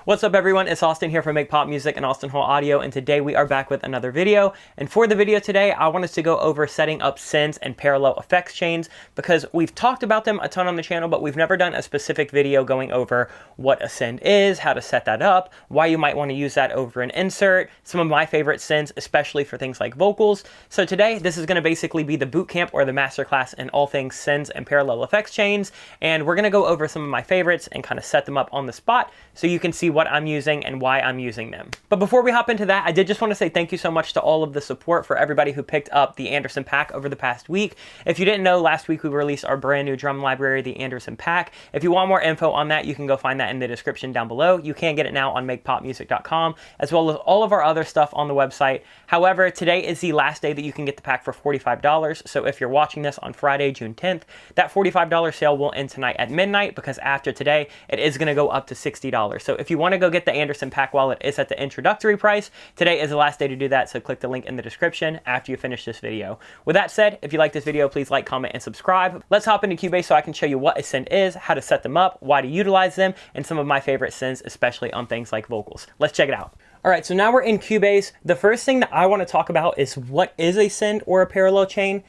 What's up everyone, it's Austin here from Make Pop Music and Austin Hall Audio, and today we are back with another video. And for the video today, I want us to go over setting up synths and parallel effects chains, because we've talked about them a ton on the channel, but we've never done a specific video going over what a synth is, how to set that up, why you might want to use that over an insert, some of my favorite synths, especially for things like vocals. So today, this is going to basically be the boot camp or the masterclass in all things synths and parallel effects chains, and we're going to go over some of my favorites and kind of set them up on the spot so you can see what I'm using and why I'm using them. But before we hop into that, I did just want to say thank you so much to all of the support for everybody who picked up the Anderson pack over the past week. If you didn't know, last week we released our brand new drum library, the Anderson pack. If you want more info on that, you can go find that in the description down below. You can get it now on makepopmusic.com, as well as all of our other stuff on the website. However, today is the last day that you can get the pack for $45. So if you're watching this on Friday, June 10th, that $45 sale will end tonight at midnight, because after today, it is going to go up to $60. So if you want to go get the Anderson pack while it is at the introductory price, today is the last day to do that, so click the link in the description after you finish this video. With that said, if you like this video, please like, comment, and subscribe. Let's hop into Cubase so I can show you what a synth is, how to set them up, why to utilize them, and some of my favorite synths, especially on things like vocals. Let's check it out. All right, so now we're in Cubase. The first thing that I want to talk about is what is a synth or a parallel chain.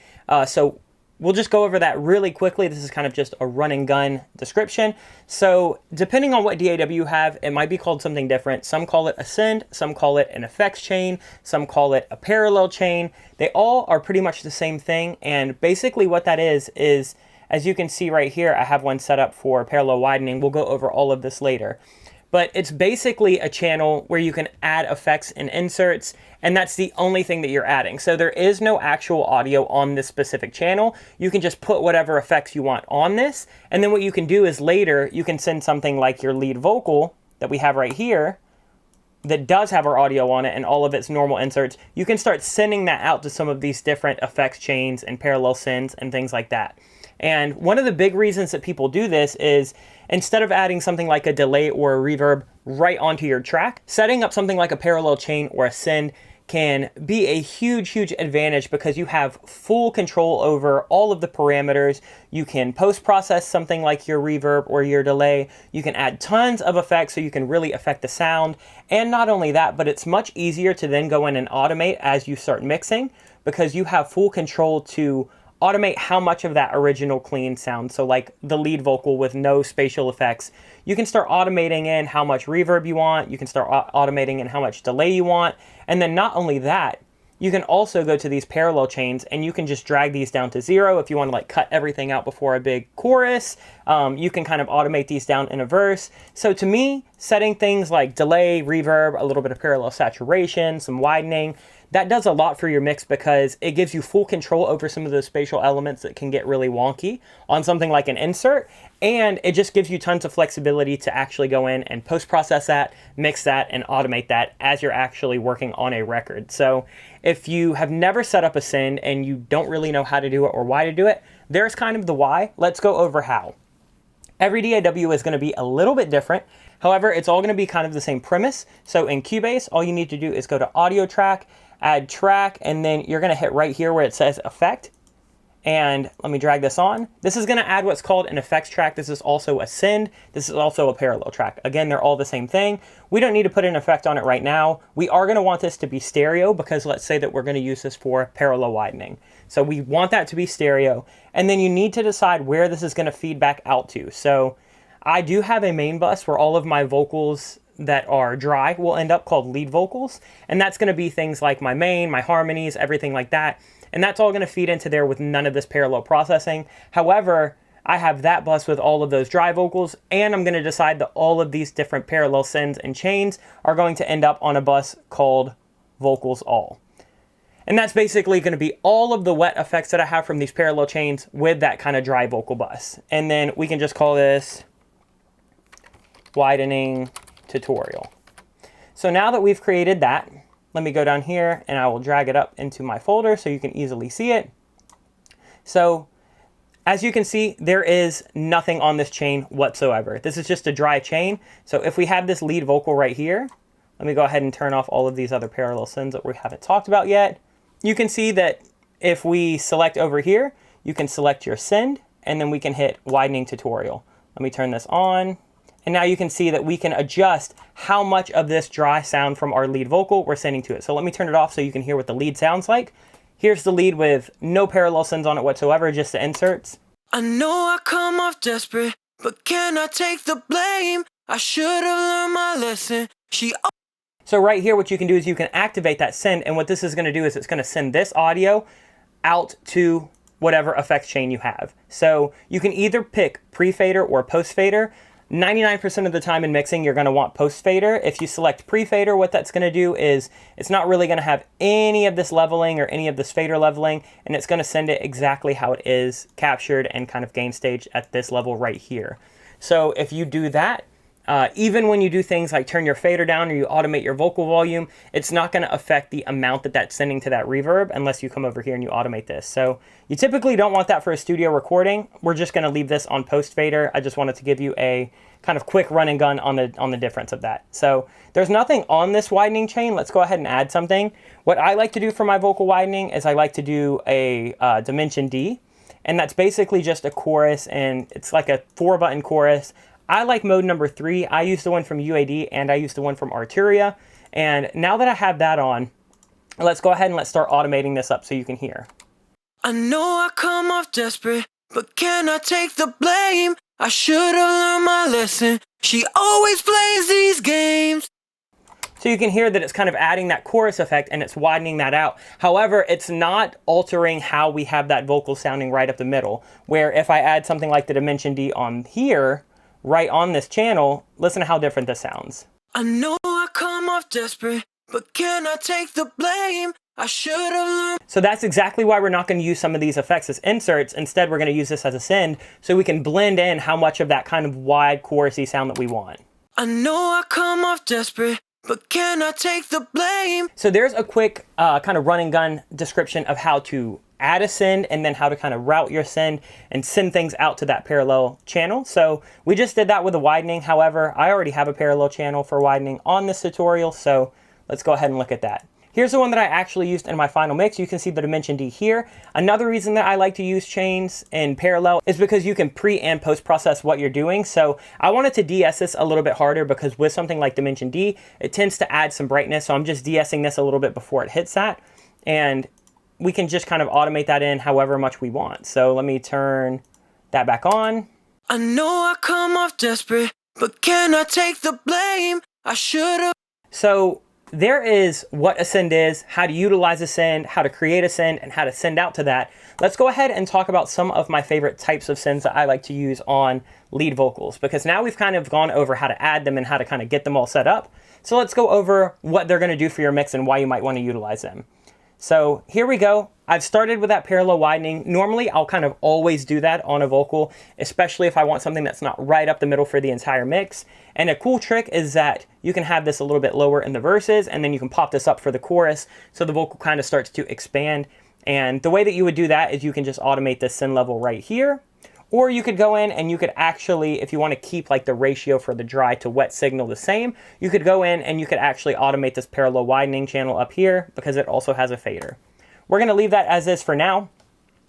We'll just go over that really quickly. This is kind of just a run and gun description. So depending on what DAW you have, it might be called something different. Some call it a synth, some call it an effects chain, some call it a parallel chain. They all are pretty much the same thing. And basically what that is, as you can see right here, I have one set up for parallel widening. We'll go over all of this later. But it's basically a channel where you can add effects and inserts, and that's the only thing that you're adding. So there is no actual audio on this specific channel. You can just put whatever effects you want on this, and then what you can do is later you can send something like your lead vocal that we have right here that does have our audio on it and all of its normal inserts. You can start sending that out to some of these different effects chains and parallel synths and things like that. And one of the big reasons that people do this is, instead of adding something like a delay or a reverb right onto your track, setting up something like a parallel chain or a synth can be a huge advantage, because you have full control over all of the parameters. You can post-process something like your reverb or your delay. You can add tons of effects so you can really affect the sound. And not only that, but it's much easier to then go in and automate as you start mixing, because you have full control to automate how much of that original clean sound. So like the lead vocal with no spatial effects, you can start automating in how much reverb you want, you can start automating in how much delay you want, and then not only that, you can also go to these parallel chains and you can just drag these down to 0 if you want to like cut everything out before a big chorus. You can kind of automate these down in a verse. So to me, setting things like delay, reverb, a little bit of parallel saturation, some widening, that does a lot for your mix, because it gives you full control over some of those spatial elements that can get really wonky on something like an insert. And it just gives you tons of flexibility to actually go in and post-process that, mix that, and automate that as you're actually working on a record. So if you have never set up a synth and you don't really know how to do it or why to do it, there's kind of the why. Let's go over how. Every DAW is going to be a little bit different. However, it's all going to be kind of the same premise. So in Cubase, all you need to do is go to Audio Track, add track, and then you're going to hit right here where it says effect. And let me drag this on. This is going to add what's called an effects track. This is also a synth. This is also a parallel track. Again, they're all the same thing. We don't need to put an effect on it right now. We are going to want this to be stereo, because let's say that we're going to use this for parallel widening. So we want that to be stereo. And then you need to decide where this is going to feed back out to. So I do have a main bus where all of my vocals that are dry will end up called lead vocals, and that's going to be things like my main, my harmonies, everything like that, and that's all going to feed into there with none of this parallel processing. However, I have that bus with all of those dry vocals, and I'm going to decide that all of these different parallel synths and chains are going to end up on a bus called vocals all. And that's basically going to be all of the wet effects that I have from these parallel chains with that kind of dry vocal bus. And then we can just call this widening tutorial. So now that we've created that, let me go down here and I will drag it up into my folder so you can easily see it. So as you can see, there is nothing on this chain whatsoever. This is just a dry chain. So if we have this lead vocal right here, let me go ahead and turn off all of these other parallel synths that we haven't talked about yet. You can see that if we select over here, you can select your synth, and then we can hit widening tutorial. Let me turn this on. And now you can see that we can adjust how much of this dry sound from our lead vocal we're sending to it. So let me turn it off so you can hear what the lead sounds like. Here's the lead with no parallel sends on it whatsoever, just the inserts. I know I come off desperate, but can I take the blame? I should have learned my lesson. So right here, what you can do is you can activate that send, and what this is going to do is it's going to send this audio out to whatever effects chain you have. So you can either pick pre-fader or post-fader. 99% of the time in mixing, you're going to want post-fader. If you select pre-fader, what that's going to do is it's not really going to have any of this leveling or any of this fader leveling, and it's going to send it exactly how it is captured and kind of gain staged at this level right here. So if you do that, even when you do things like turn your fader down or you automate your vocal volume, it's not going to affect the amount that that's sending to that reverb unless you come over here and you automate this. So you typically don't want that for a studio recording. We're just going to leave this on post fader. I just wanted to give you a kind of quick run and gun on the difference of that. So there's nothing on this widening chain. Let's go ahead and add something. What I like to do for my vocal widening is I like to do a Dimension D, and that's basically just a chorus, and it's like a 4-button chorus. I like mode number 3. I use the one from UAD and I use the one from Arturia. And now that I have that on, let's go ahead and let's start automating this up so you can hear. I know I come off desperate, but can I take the blame? I should have learned my lesson. She always plays these games. So you can hear that it's kind of adding that chorus effect and it's widening that out. However, it's not altering how we have that vocal sounding right up the middle, where if I add something like the Dimension D on here, right on this channel, listen to how different this sounds. I know I come off desperate, but can I take the blame? I should have learned. So that's exactly why we're not going to use some of these effects as inserts. Instead, we're going to use this as a send so we can blend in how much of that kind of wide chorusy sound that we want. I know I come off desperate, but can I take the blame? So there's a quick kind of run and gun description of how to add a send and then how to kind of route your send and send things out to that parallel channel. So we just did that with a widening. However, I already have a parallel channel for widening on this tutorial, so let's go ahead and look at that. Here's the one that I actually used in my final mix. You can see the Dimension D here. Another reason that I like to use chains in parallel is because you can pre and post process what you're doing. So I wanted to de-ess this a little bit harder because with something like Dimension D, it tends to add some brightness. So I'm just de-essing this a little bit before it hits that. And we can just kind of automate that in however much we want. So let me turn that back on. I know I come off desperate, but can I take the blame? I should have. So there is what a send is, how to utilize a send, how to create a send, and how to send out to that. Let's go ahead and talk about some of my favorite types of sends that I like to use on lead vocals, because now we've kind of gone over how to add them and how to kind of get them all set up. So let's go over what they're going to do for your mix and why you might want to utilize them. So here we go. I've started with that parallel widening. Normally, I'll kind of always do that on a vocal, especially if I want something that's not right up the middle for the entire mix. And a cool trick is that you can have this a little bit lower in the verses, and then you can pop this up for the chorus, so the vocal kind of starts to expand. And the way that you would do that is you can just automate this send level right here. Or you could go in and you could actually, if you want to keep like the ratio for the dry to wet signal the same, you could go in and you could actually automate this parallel widening channel up here because it also has a fader. We're going to leave that as is for now.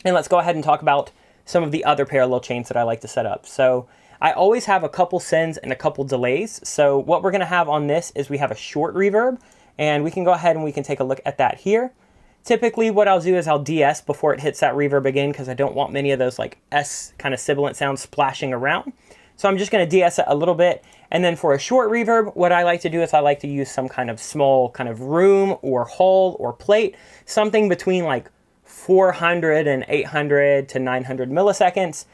And let's go ahead and talk about some of the other parallel chains that I like to set up. So I always have a couple sends and a couple delays. So what we're going to have on this is we have a short reverb, and we can go ahead and we can take a look at that here. Typically what I'll do is I'll de-ess before it hits that reverb again because I don't want many of those like S kind of sibilant sounds splashing around. So I'm just going to de-ess it a little bit. And then for a short reverb, what I like to do is I like to use some kind of small kind of room or hall or plate, something between like 400 and 800 to 900 milliseconds.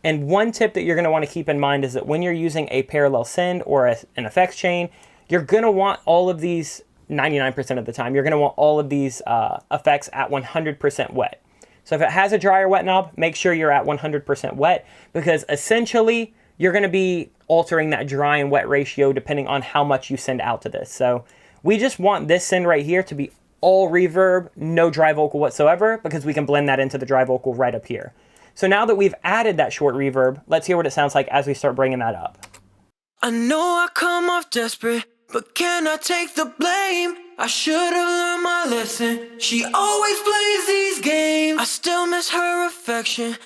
And one tip that you're going to want to keep in mind is that when you're using a parallel send or an effects chain, you're going to want all of these 99% of the time, you're going to want all of these effects at 100% wet. So if it has a dry or wet knob, make sure you're at 100% wet, because essentially you're going to be altering that dry and wet ratio depending on how much you send out to this. So we just want this send right here to be all reverb, no dry vocal whatsoever, because we can blend that into the dry vocal right up here. So now that we've added that short reverb, let's hear what it sounds like as we start bringing that up. I know I come off desperate, but can I take the blame? I should have learned my lesson. She always plays these games. I still miss her affection.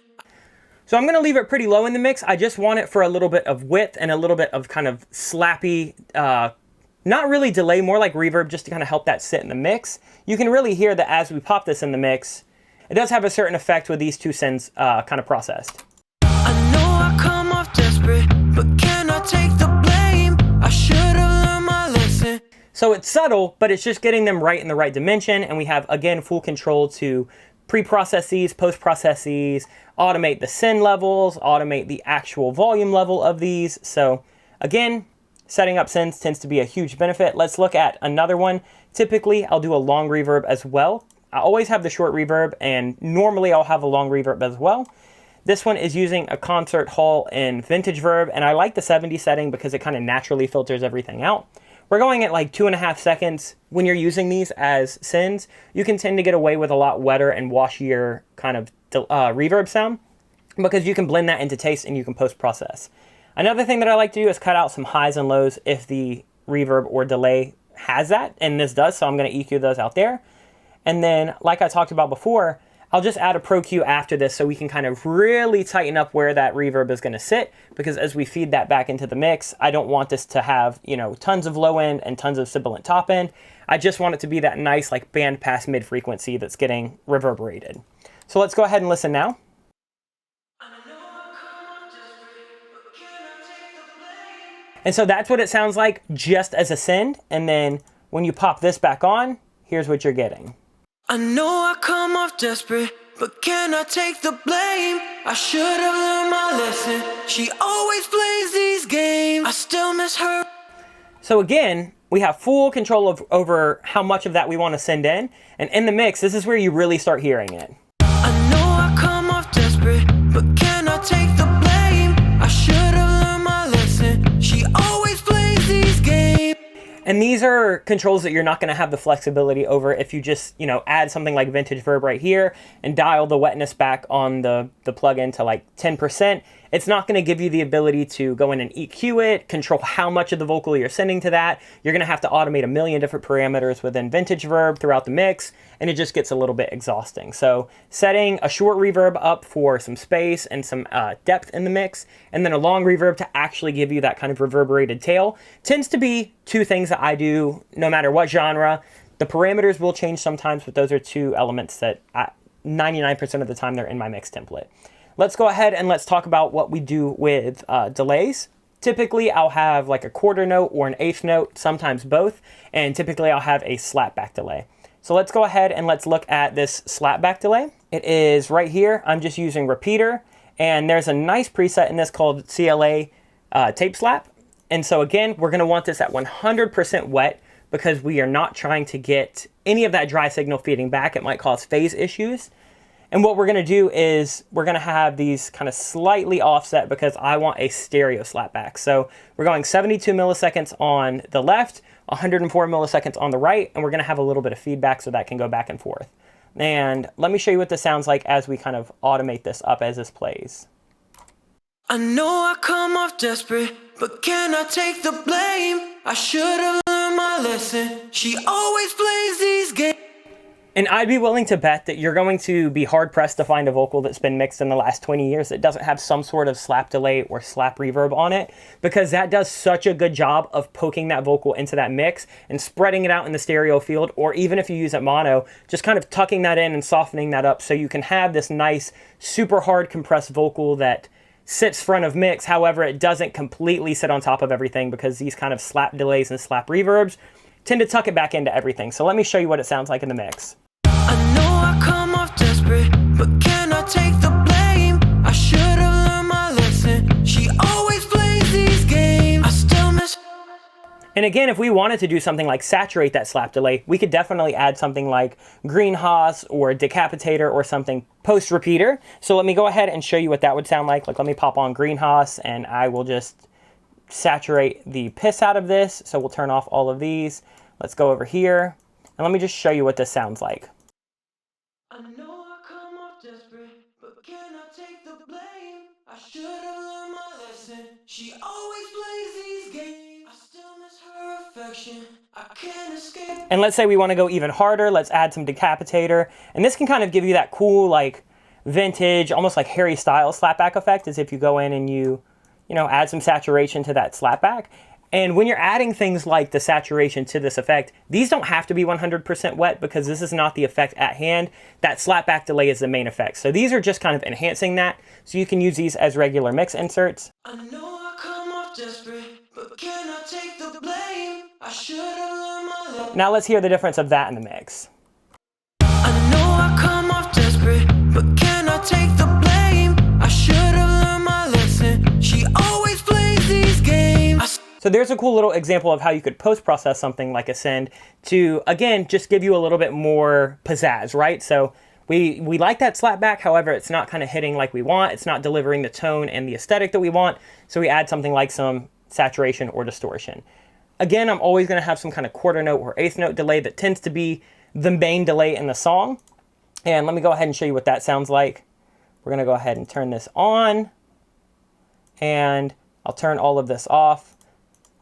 So I'm going to leave it pretty low in the mix. I just want it for a little bit of width and a little bit of kind of slappy, not really delay, more like reverb, just to kind of help that sit in the mix. You can really hear that as we pop this in the mix, it does have a certain effect with these two synths kind of processed. I know I come off desperate, but can I take the blame? I should have learned my lesson. So it's subtle, but it's just getting them right in the right dimension. And we have, again, full control to pre-process these, post-process these, automate the send levels, automate the actual volume level of these. So again, setting up sends tends to be a huge benefit. Let's look at another one. Typically, I'll do a long reverb as well. I always have the short reverb, and normally I'll have a long reverb as well. This one is using a concert hall in Vintage Verb, and I like the 70 setting because it kind of naturally filters everything out. We're going at like 2.5 seconds. When you're using these as sends, you can tend to get away with a lot wetter and washier kind of reverb sound because you can blend that into taste and you can post-process. Another thing that I like to do is cut out some highs and lows if the reverb or delay has that, and this does, so I'm going to EQ those out there. And then, like I talked about before, I'll just add a Pro Q after this so we can kind of really tighten up where that reverb is going to sit, because as we feed that back into the mix, I don't want this to have, you know, tons of low end and tons of sibilant top end. I just want it to be that nice like band pass mid frequency that's getting reverberated. So let's go ahead and listen now. And so that's what it sounds like just as a send. And then when you pop this back on, here's what you're getting. I know I come off desperate, but can I take the blame? I should have learned my lesson. She always plays these games. I still miss her. So again, we have full control over how much of that we want to send in. And in the mix, this is where you really start hearing it. I know I come off desperate, but can I take the blame? I should have learned my lesson. She always plays these games. And these are controls that you're not going to have the flexibility over if you just, you know, add something like Vintage Verb right here and dial the wetness back on the plugin to like 10%. It's not going to give you the ability to go in and EQ it, control how much of the vocal you're sending to that. You're going to have to automate a million different parameters within Vintage Verb throughout the mix, and it just gets a little bit exhausting. So setting a short reverb up for some space and some depth in the mix, and then a long reverb to actually give you that kind of reverberated tail tends to be two things that I do no matter what genre. The parameters will change sometimes, but those are two elements that 99% of the time they're in my mix template. Let's go ahead and let's talk about what we do with delays. Typically, I'll have like a quarter note or an eighth note, sometimes both, and typically I'll have a slapback delay. So let's go ahead and let's look at this slapback delay. It is right here. I'm just using repeater, and there's a nice preset in this called CLA tape slap. And so again, we're going to want this at 100% wet because we are not trying to get any of that dry signal feeding back. It might cause phase issues. And what we're going to do is we're going to have these kind of slightly offset because I want a stereo slapback. So we're going 72 milliseconds on the left, 104 milliseconds on the right, and we're going to have a little bit of feedback so that can go back and forth. And let me show you what this sounds like as we kind of automate this up as this plays. I know I come off desperate, but can I take the blame? I should have learned my lesson. She always plays these games. And I'd be willing to bet that you're going to be hard-pressed to find a vocal that's been mixed in the last 20 years that doesn't have some sort of slap delay or slap reverb on it, because that does such a good job of poking that vocal into that mix and spreading it out in the stereo field, or even if you use it mono, just kind of tucking that in and softening that up so you can have this nice, super hard compressed vocal that sits front of mix. However, it doesn't completely sit on top of everything because these kind of slap delays and slap reverbs tend to tuck it back into everything. So let me show you what it sounds like in the mix. I know I come off desperate, but can I take the blame? I should have learned my lesson. She always plays these games. I still miss. And again, if we wanted to do something like saturate that slap delay, we could definitely add something like Greenhouse or Decapitator or something post repeater. So let me go ahead and show you what that would sound like. Like, let me pop on Greenhouse and I will just saturate the piss out of this. So we'll turn off all of these. Let's go over here and let me just show you what this sounds like. I know I come off desperate, but can I take the blame? I should have learned my lesson. She always plays these games. I still miss her affection. I can't escape. And let's say we want to go even harder. Let's add some Decapitator. And this can kind of give you that cool, like, vintage, almost like Harry Styles slapback effect, is if you go in and you know, add some saturation to that slapback. And when you're adding things like the saturation to this effect, these don't have to be 100% wet because this is not the effect at hand. That slapback delay is the main effect. So these are just kind of enhancing that. So you can use these as regular mix inserts. I know I come off desperate, but can I take the blame? I should have learned my lesson. Now let's hear the difference of that in the mix. I know I come off desperate, but can I take the blame? I should have learned my lesson. She always plays these games. So there's a cool little example of how you could post-process something like Ascend to, again, just give you a little bit more pizzazz, right? So we like that slapback, however, it's not kind of hitting like we want. It's not delivering the tone and the aesthetic that we want. So we add something like some saturation or distortion. Again, I'm always going to have some kind of quarter note or eighth note delay that tends to be the main delay in the song. And let me go ahead and show you what that sounds like. We're going to go ahead and turn this on. And I'll turn all of this off.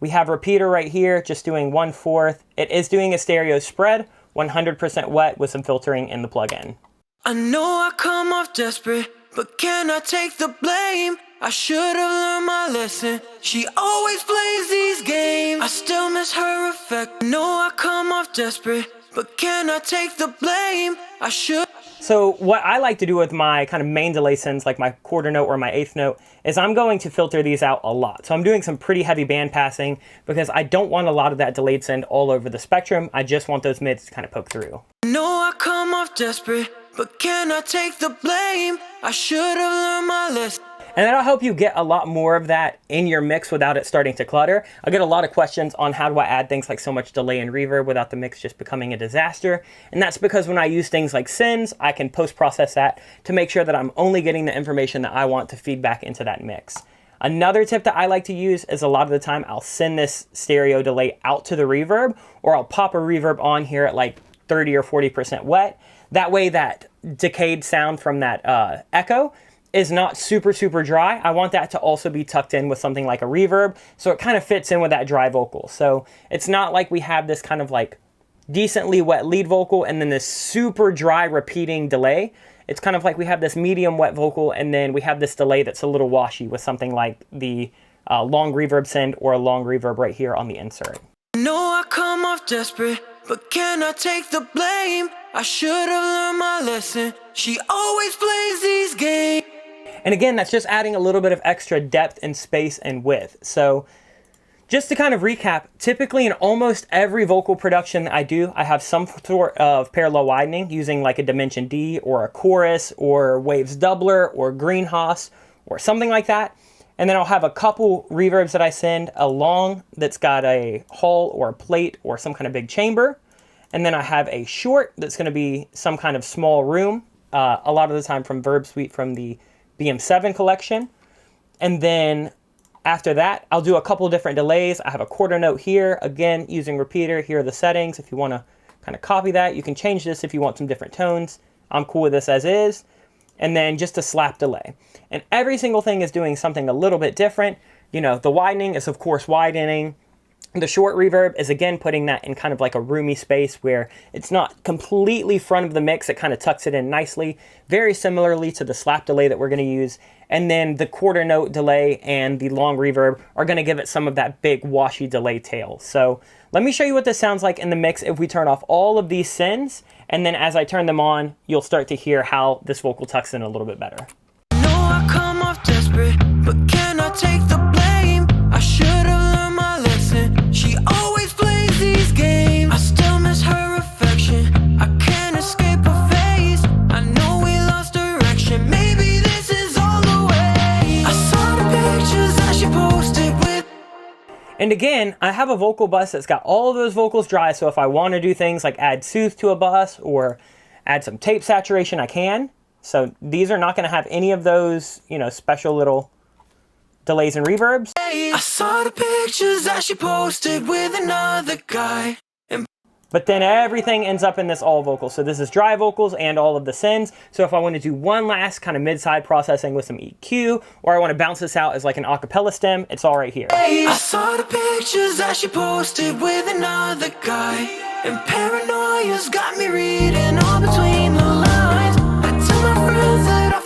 We have repeater right here, just doing 1/4. It is doing a stereo spread, 100% wet with some filtering in the plugin. I know I come off desperate, but can I take the blame? I should have learned my lesson. She always plays these games. I still miss her effect. I know I come off desperate, but can I take the blame? I should. So what I like to do with my kind of main delay sends, like my quarter note or my eighth note, is I'm going to filter these out a lot. So I'm doing some pretty heavy band passing because I don't want a lot of that delayed send all over the spectrum. I just want those mids to kind of poke through. I know I come off desperate, but can I take the blame? I should have learned my lesson. And that'll help you get a lot more of that in your mix without it starting to clutter. I get a lot of questions on how do I add things like so much delay and reverb without the mix just becoming a disaster. And that's because when I use things like sends, I can post-process that to make sure that I'm only getting the information that I want to feed back into that mix. Another tip that I like to use is a lot of the time I'll send this stereo delay out to the reverb, or I'll pop a reverb on here at like 30 or 40% wet. That way that decayed sound from that echo is not super dry. I want that to also be tucked in with something like a reverb, so it kind of fits in with that dry vocal. So it's not like we have this kind of like decently wet lead vocal and then this super dry repeating delay. It's kind of like we have this medium wet vocal and then we have this delay that's a little washy with something like the long reverb send or a long reverb right here on the insert. I know I come off desperate, but can I take the blame? I should have learned my lesson. She always plays these games. And again, that's just adding a little bit of extra depth and space and width. So just to kind of recap, typically in almost every vocal production that I do, I have some sort of parallel widening using like a Dimension D or a chorus or Waves doubler or Greenhouse or something like that. And then I'll have a couple reverbs that I send along that's got a hull or a plate or some kind of big chamber. And then I have a short that's going to be some kind of small room, a lot of the time from Verb Suite from the BM7 collection. And then after that, I'll do a couple different delays. I have a quarter note here, again, using repeater. Here are the settings. If you want to kind of copy that, you can change this if you want some different tones. I'm cool with this as is. And then just a slap delay. And every single thing is doing something a little bit different. You know, the widening is of course widening. The short reverb is again putting that in kind of like a roomy space where it's not completely front of the mix. It kind of tucks it in nicely, very similarly to the slap delay that we're going to use. And then the quarter note delay and the long reverb are going to give it some of that big washy delay tail. So let me show you what this sounds like in the mix if we turn off all of these sends. And then as I turn them on, you'll start to hear how this vocal tucks in a little bit better. I know I come off desperate, but can I take the blame? I should have learned my lesson. She always plays these games. I still miss her affection. I can't escape her face. I know we lost direction. Maybe this is all the way. I saw the pictures that she posted with. And again, I have a vocal bus that's got all of those vocals dry, so if I want to do things like add soothe to a bus or add some tape saturation, I can. So these are not going to have any of those, you know, special little delays and reverbs. I saw the pictures that she posted with another guy. But then everything ends up in this all vocal. So this is dry vocals and all of the sends. So if I want to do one last kind of mid-side processing with some EQ, or I want to bounce this out as like an acapella stem, it's all right here. I saw the pictures that she posted with another guy, and paranoia's got me reading all between the lines. I tell my friends that I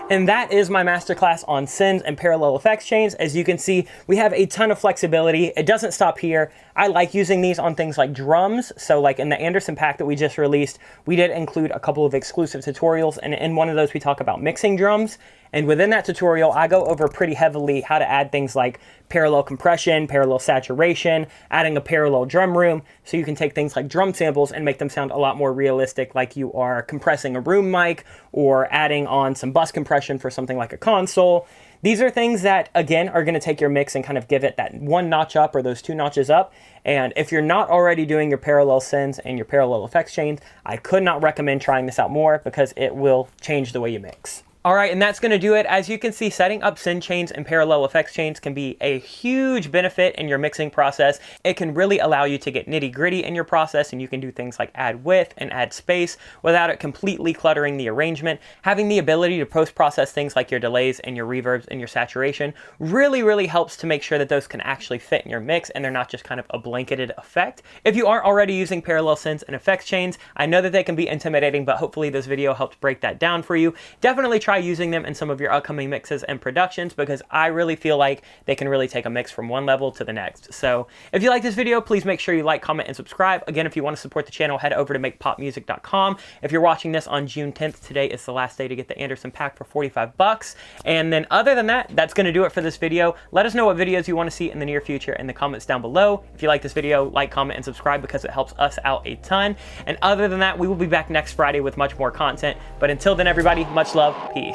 And that is my masterclass on sends and parallel effects chains. As you can see, we have a ton of flexibility. It doesn't stop here. I like using these on things like drums. So like in the Anderson pack that we just released, we did include a couple of exclusive tutorials. And in one of those, we talk about mixing drums. And within that tutorial, I go over pretty heavily how to add things like parallel compression, parallel saturation, adding a parallel drum room. So you can take things like drum samples and make them sound a lot more realistic, like you are compressing a room mic or adding on some bus compression for something like a console. These are things that, again, are going to take your mix and kind of give it that one notch up or those two notches up. And if you're not already doing your parallel sends and your parallel effects chains, I could not recommend trying this out more because it will change the way you mix. All right, and that's going to do it. As you can see, setting up send chains and parallel effects chains can be a huge benefit in your mixing process. It can really allow you to get nitty-gritty in your process, and you can do things like add width and add space without it completely cluttering the arrangement. Having the ability to post-process things like your delays and your reverbs and your saturation really helps to make sure that those can actually fit in your mix and they're not just kind of a blanketed effect. If you aren't already using parallel sends and effects chains, I know that they can be intimidating, but hopefully this video helped break that down for you. Definitely try using them in some of your upcoming mixes and productions because I really feel like they can really take a mix from one level to the next. So if you like this video, please make sure you like, comment, and subscribe. Again, if you want to support the channel, head over to makepopmusic.com. If you're watching this on June 10th, today is the last day to get the Anderson pack for 45 bucks. And then other than that, that's going to do it for this video. Let us know what videos you want to see in the near future in the comments down below. If you like this video, like, comment, and subscribe because it helps us out a ton. And other than that, we will be back next Friday with much more content. But until then, everybody, much love. Peace.